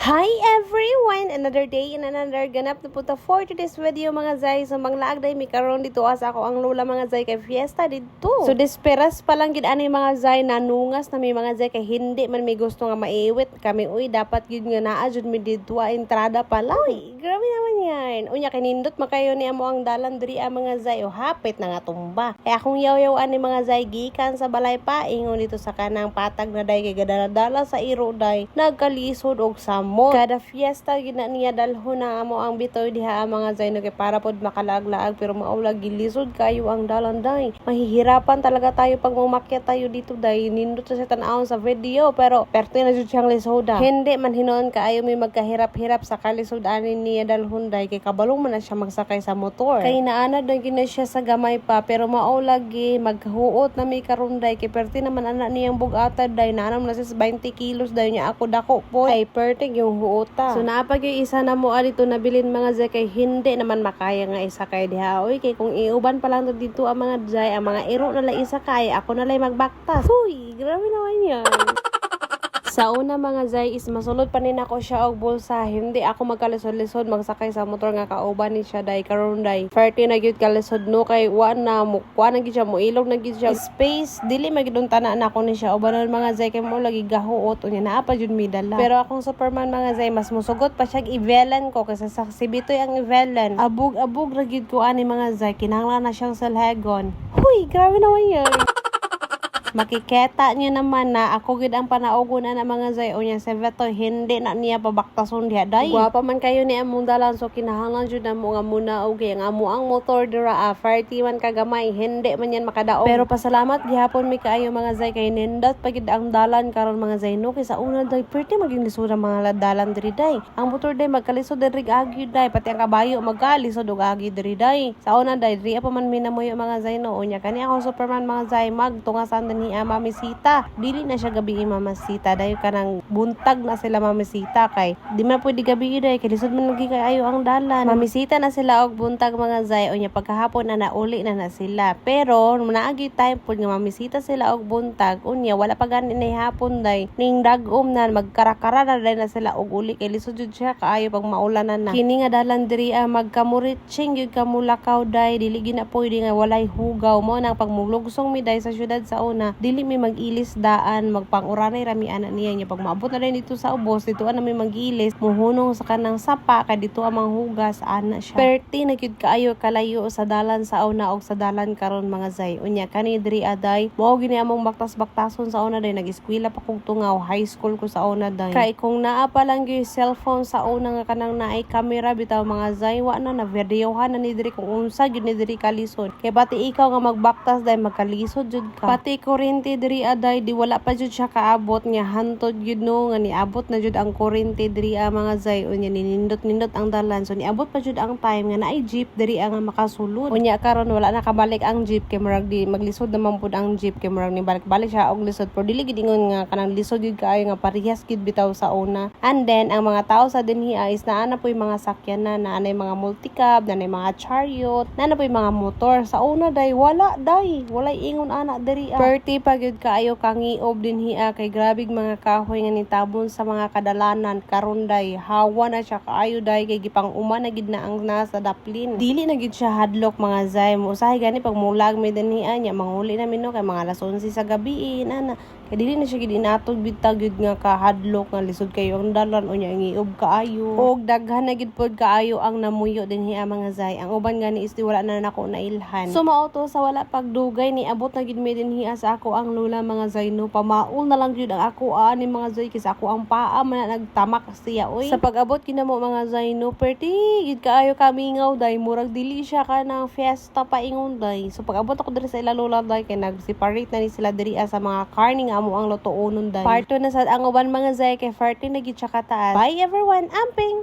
Hi everyone! Another day and another ganap na punta for today's video mga zay. So manglaag day mi karon dito asa ako ang lola mga zay kay fiesta dito. So desperas pa lang gid ani mga zay nanungas na mi mga zay kay hindi man mi gusto nga maiwit kami uy dapat gid nga naa jud mi dito entrada pa lang. Uy, grabe naman yan. Unya kay nindot makayo ni amo ang dalan diri mga zay o hapit na nga tumba. Kay akong yaw-yaw ani mga zay gikan sa balay pa ingon dito sa kanang patag na day kay gadala sa iro day nagkalisod og mo. Kada fiesta gina niya dalhon na amo ang bitoy diha ang mga zay no kay para pod makalaag-laag pero maulag gilisod kayo ang dalan day. Mahihirapan talaga tayo pag umakyat tayo dito day. Nindot sa tan-awon sa video pero perti na jud siyang lisoda. Hindi man hinuon kaayo may magkahirap-hirap sa kalisod ani niya dalhon day kay kabalong man na siya magsakay sa motor. Kay naana day gina siya sa gamay pa pero maulag gi maghuot na may karon day kay perti naman ana niyang bugatad day naanam na siya 20 kilos day niya ako dako po. Ay perti yung huota. So napag yung isa na mo dito nabilin mga zay kay hindi naman makaya nga isa kay diha. Oy kay kung iuban pa lang dito ang mga zay, ang mga iro na lang isa kay ako na lang magbaktas. Uy, grabe naman yan. Sa una mga zay is masulod pa nin ako siya og bulsa. Hindi ako magkalisod-lisod magsakay sa motor nga kauban ni siya day karon day. 30 na gyud kalisod no kay wa na mo gid siya mo ilog na gyud siya space dili magidon tanan ako ni siya ubanon mga zay kay mo lagi gahuot unya naa pa jud mi dala. Pero akong Superman mga zay mas musugot pa siya Ivelan ko kasi sa Sibitoy ang Ivelan. Abog ra gyud ko ani mga zay kinahanglan na siyang salhagon. Huy, grabe naman yan. Makiketa niyo naman na ako gid ang panaugon na mga zay unya sa veto hindi na niya pabaktason diha day. Guwapa man kayo ni among dalan so kinahanglan jud na mo nga muna og ang amo ang motor dira 40 man kagamay hindi man yan makadaog. Pero pasalamat gihapon mi kaayo mga zay kay nindot pagid ang dalan karon mga zay no kay sa una day perti maging lisod ang mga dalan diri day. Ang motor day magkalisod diri agi day pati ang kabayo magkalisod og agi diri day. Sa una day diri pa man minamoy mga zay no unya kani akong Superman mga zay magtungasan ni Mami Sita. Dili na siya gabi Mama Sita dayo kanang buntag na sila Mami Sita kay di man pwede gabi day kay lisod man lagi kayo ang dalan. Mami Sita na sila og buntag mga zay unya pagkahapon na nauli na sila. Pero naagi time pod nga Mami Sita sila og buntag unya wala pa gani na hapon day ning dagom na magkarakara na day na sila og uli kay lisod jud siya kaayo pag maulanan na. Kini nga dalan diri magkamuritsing gyud kamulakaw day dili gina pwede nga walay hugaw mo nang pagmulugsong mi day sa syudad sa una dili mi mag-ilis daan magpang-uranay rami ana niya nya pag maabot na rin dito sa ubos dito ana mi mag-ilis muhunong sa kanang sapa kay dito ang manghugas ana siya perti na gyud kaayo kalayo sa dalan sa una og sa dalan karon mga zay unya kani diri aday mao gini among baktas-baktason sa una day nag-eskwela pa kog tungaw high school ko sa una day kay kung naa pa lang gyud cellphone sa una nga kanang naay camera bitaw mga zay wa na videohan na ni diri kung unsa gyud ni diri kalisod kay pati ikaw nga magbaktas day magkalisod jud ka pati kuryente diri aday di wala pa jud siya kaabot nga hantod gyud no nga niabot na jud ang kuryente diri mga zay unya ninindot-nindot ang dalan so niabot pa jud ang time nga naay jeep diri nga makasulod unya karon wala na kabalik ang jeep kay murag di maglisod naman pud ang jeep kay murag ni balik-balik siya og lisod pero dili gid ingon nga kanang lisod gyud kaayo nga parehas gid bitaw sa una and then ang mga tao sa dinhi is naana po'y mga sakyanan naanay mga multicab naanay mga chariot naana po'y mga motor sa una day walay ingon ana diri perti pa gyud kaayo kangiob dinhi kay grabig mga kahoy nga nitabon sa mga kadalanan karon day hawa na siya kaayo day kay gipang uma na gid na ang nasa daplin dili na gid siya hadlok mga zay mo usahay gani pag mulag may dinhi nya manguli na mino kay mga alas 11 sa gabi ana kay dili na siya gid inatog bitag gid nga kahadlok nga lisod kayo ang dalan unya ngiob kaayo og daghan na gid pod kaayo ang namuyo dinhi mga zay ang uban gani is di wala na nako nailhan so mao to sa wala pagdugay ni abot na gid mi dinhi sa ako ang lula mga zay no pamaul na lang jud ang ako ani mga zay kasi ako ang paa man nagtamak siya oy sa pag-abot kinamo mga zay no perti gid kaayo kamingaw day murag dili siya kanang fiesta pa ingon day so pag-abot ako diri sa ila lula day kay nag-separate na ni sila diri sa mga karning amo ang lotoonon day parto na sad ang uban mga zay kay 40 na gid siya kataas. Bye everyone, amping.